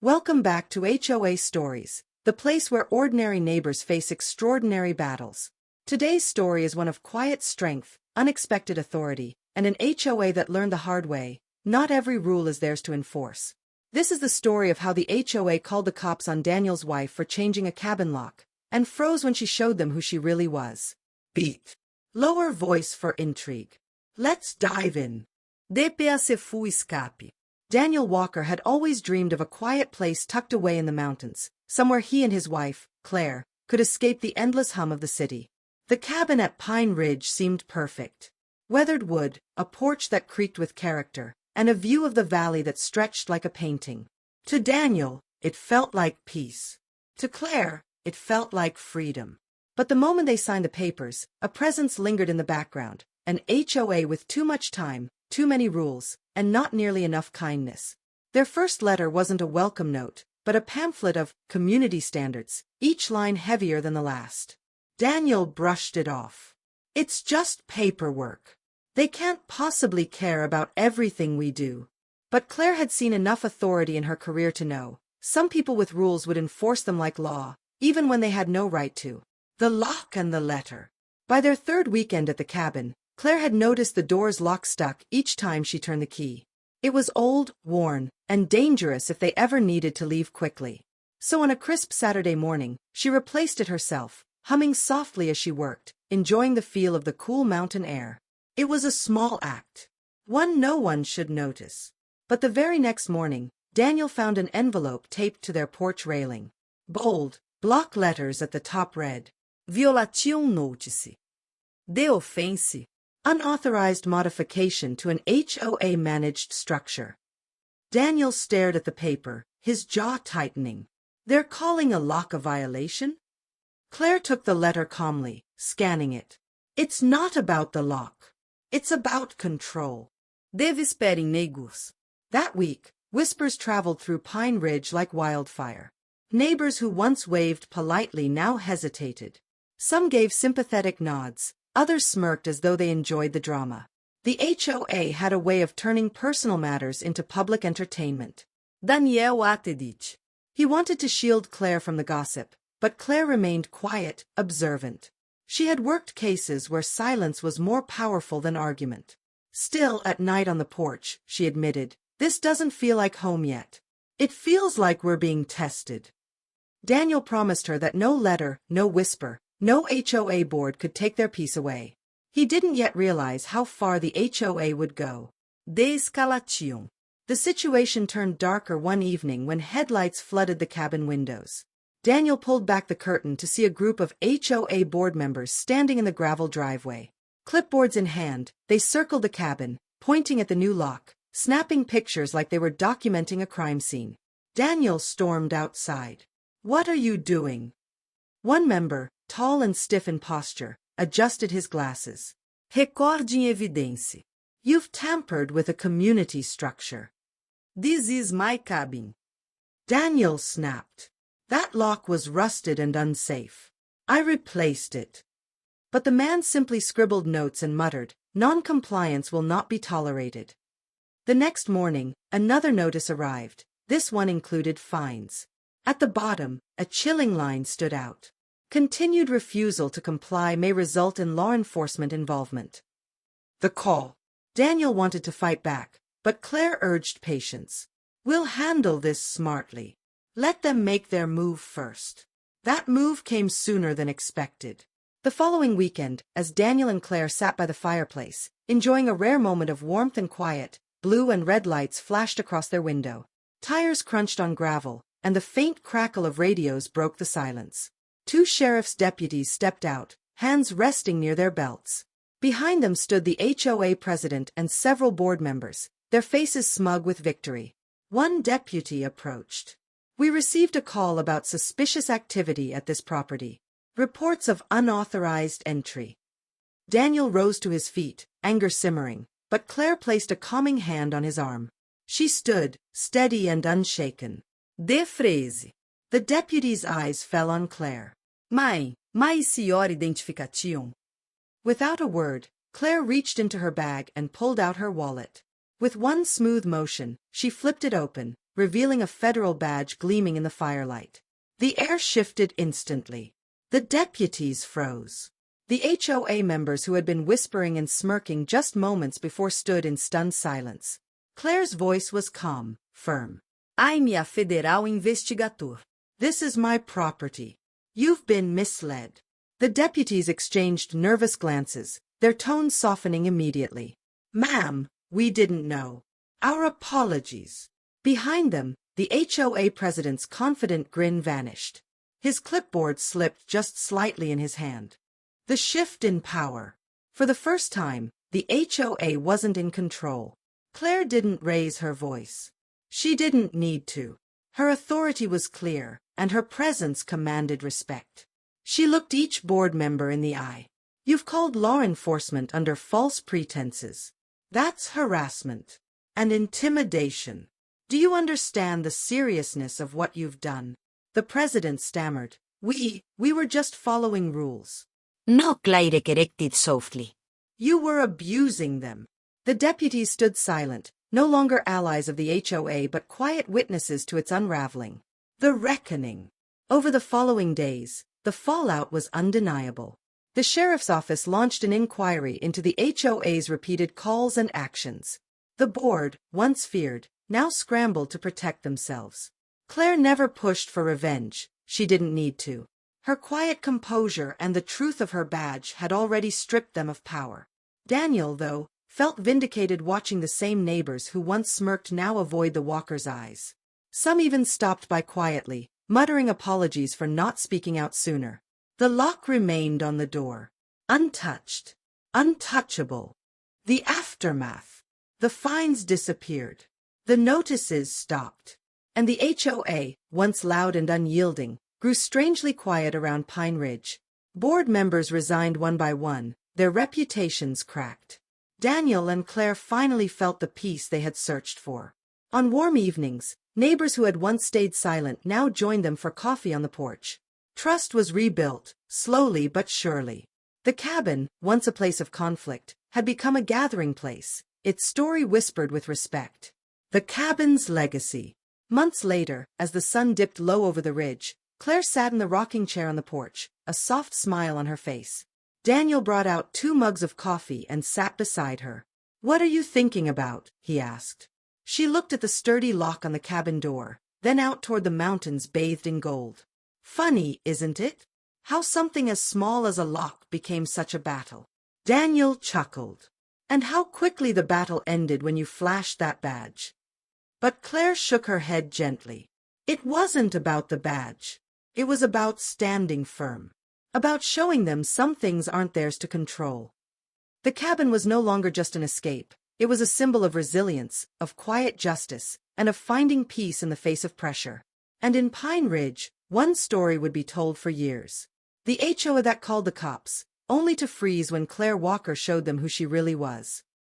Welcome back to HOA Stories, the place where ordinary neighbors face extraordinary battles. Today's story is one of quiet strength, unexpected authority, and an HOA that learned the hard way: not every rule is theirs to enforce. This is the story of how the HOA called the cops on Daniel's wife for changing a cabin lock, and froze when she showed them who she really was. Beat. Lower voice for intrigue. Let's dive in. DPS fu escape. Daniel Walker had always dreamed of a quiet place tucked away in the mountains, somewhere he and his wife, Claire, could escape the endless hum of the city. The cabin at Pine Ridge seemed perfect. Weathered wood, a porch that creaked with character, and a view of the valley that stretched like a painting. To Daniel, it felt like peace. To Claire, it felt like freedom. But the moment they signed the papers, a presence lingered in the background, an HOA with too much time, too many rules, and not nearly enough kindness. Their first letter wasn't a welcome note, but a pamphlet of community standards, each line heavier than the last. Daniel brushed it off. It's just paperwork. They can't possibly care about everything we do. But Claire had seen enough authority in her career to know some people with rules would enforce them like law, even when they had no right to. The lock and the letter. By their third weekend at the cabin, Claire had noticed the door's lock stuck each time she turned the key. It was old, worn, and dangerous if they ever needed to leave quickly. So on a crisp Saturday morning, she replaced it herself, humming softly as she worked, enjoying the feel of the cool mountain air. It was a small act, one no one should notice. But the very next morning, Daniel found an envelope taped to their porch railing. Bold, block letters at the top read, "Violation notice. De offense." Unauthorized modification to an HOA-managed structure. Daniel stared at the paper, his jaw tightening. They're calling a lock a violation? Claire took the letter calmly, scanning it. It's not about the lock. It's about control. Deve esperem negros. That week, whispers traveled through Pine Ridge like wildfire. Neighbors who once waved politely now hesitated. Some gave sympathetic nods. Others smirked as though they enjoyed the drama. The HOA had a way of turning personal matters into public entertainment. Daniel atedit. He wanted to shield Claire from the gossip, but Claire remained quiet, observant. She had worked cases where silence was more powerful than argument. Still, at night on the porch, she admitted, "This doesn't feel like home yet. It feels like we're being tested." Daniel promised her that no letter, no whisper, no HOA board could take their peace away. He didn't yet realize how far the HOA would go. De-escalation. The situation turned darker one evening when headlights flooded the cabin windows. Daniel pulled back the curtain to see a group of HOA board members standing in the gravel driveway. Clipboards in hand, they circled the cabin, pointing at the new lock, snapping pictures like they were documenting a crime scene. Daniel stormed outside. "What are you doing?" One member, tall and stiff in posture, adjusted his glasses. "Recordem evidência. You've tampered with a community structure. This is my cabin." Daniel snapped. "That lock was rusted and unsafe. I replaced it." But the man simply scribbled notes and muttered, "Non-compliance will not be tolerated." The next morning, another notice arrived. This one included fines. At the bottom, a chilling line stood out. Continued refusal to comply may result in law enforcement involvement. The call. Daniel wanted to fight back, but Claire urged patience. "We'll handle this smartly. Let them make their move first." That move came sooner than expected. The following weekend, as Daniel and Claire sat by the fireplace, enjoying a rare moment of warmth and quiet, blue and red lights flashed across their window. Tires crunched on gravel, and the faint crackle of radios broke the silence. Two sheriff's deputies stepped out, hands resting near their belts. Behind them stood the HOA president and several board members, their faces smug with victory. One deputy approached. "We received a call about suspicious activity at this property. Reports of unauthorized entry." Daniel rose to his feet, anger simmering, but Claire placed a calming hand on his arm. She stood, steady and unshaken. "De frase." The deputy's eyes fell on Claire. "Mais senhor identification." Without a word, Claire reached into her bag and pulled out her wallet. With one smooth motion, she flipped it open, revealing a federal badge gleaming in the firelight. The air shifted instantly. The deputies froze. The HOA members who had been whispering and smirking just moments before stood in stunned silence. Claire's voice was calm, firm. "I'm a federal investigator. This is my property. You've been misled." The deputies exchanged nervous glances, their tones softening immediately. "Ma'am, we didn't know. Our apologies." Behind them, the HOA president's confident grin vanished. His clipboard slipped just slightly in his hand. The shift in power. For the first time, the HOA wasn't in control. Claire didn't raise her voice. She didn't need to. Her authority was clear, and her presence commanded respect. She looked each board member in the eye. "You've called law enforcement under false pretenses. That's harassment and intimidation. Do you understand the seriousness of what you've done?" The president stammered. We were just following rules." No, Claire corrected softly. "You were abusing them." The deputies stood silent, no longer allies of the HOA but quiet witnesses to its unraveling. The reckoning. Over the following days, the fallout was undeniable. The sheriff's office launched an inquiry into the HOA's repeated calls and actions. The board, once feared, now scrambled to protect themselves. Claire never pushed for revenge. She didn't need to. Her quiet composure and the truth of her badge had already stripped them of power. Daniel, though, felt vindicated watching the same neighbors who once smirked now avoid the walker's eyes. Some even stopped by quietly, muttering apologies for not speaking out sooner. The lock remained on the door, untouched, untouchable. The aftermath. The fines disappeared. The notices stopped. And the HOA, once loud and unyielding, grew strangely quiet around Pine Ridge. Board members resigned one by one, their reputations cracked. Daniel and Claire finally felt the peace they had searched for. On warm evenings, neighbors who had once stayed silent now joined them for coffee on the porch. Trust was rebuilt, slowly but surely. The cabin, once a place of conflict, had become a gathering place, its story whispered with respect. The cabin's legacy. Months later, as the sun dipped low over the ridge, Claire sat in the rocking chair on the porch, a soft smile on her face. Daniel brought out 2 mugs of coffee and sat beside her. "What are you thinking about?" he asked. She looked at the sturdy lock on the cabin door, then out toward the mountains bathed in gold. "Funny, isn't it? How something as small as a lock became such a battle." Daniel chuckled. "And how quickly the battle ended when you flashed that badge." But Claire shook her head gently. It wasn't about the badge. It was about standing firm. About showing them some things aren't theirs to control. The cabin was no longer just an escape. It was a symbol of resilience, of quiet justice, and of finding peace in the face of pressure. And in Pine Ridge, one story would be told for years. The HOA that called the cops, only to freeze when Claire Walker showed them who she really was.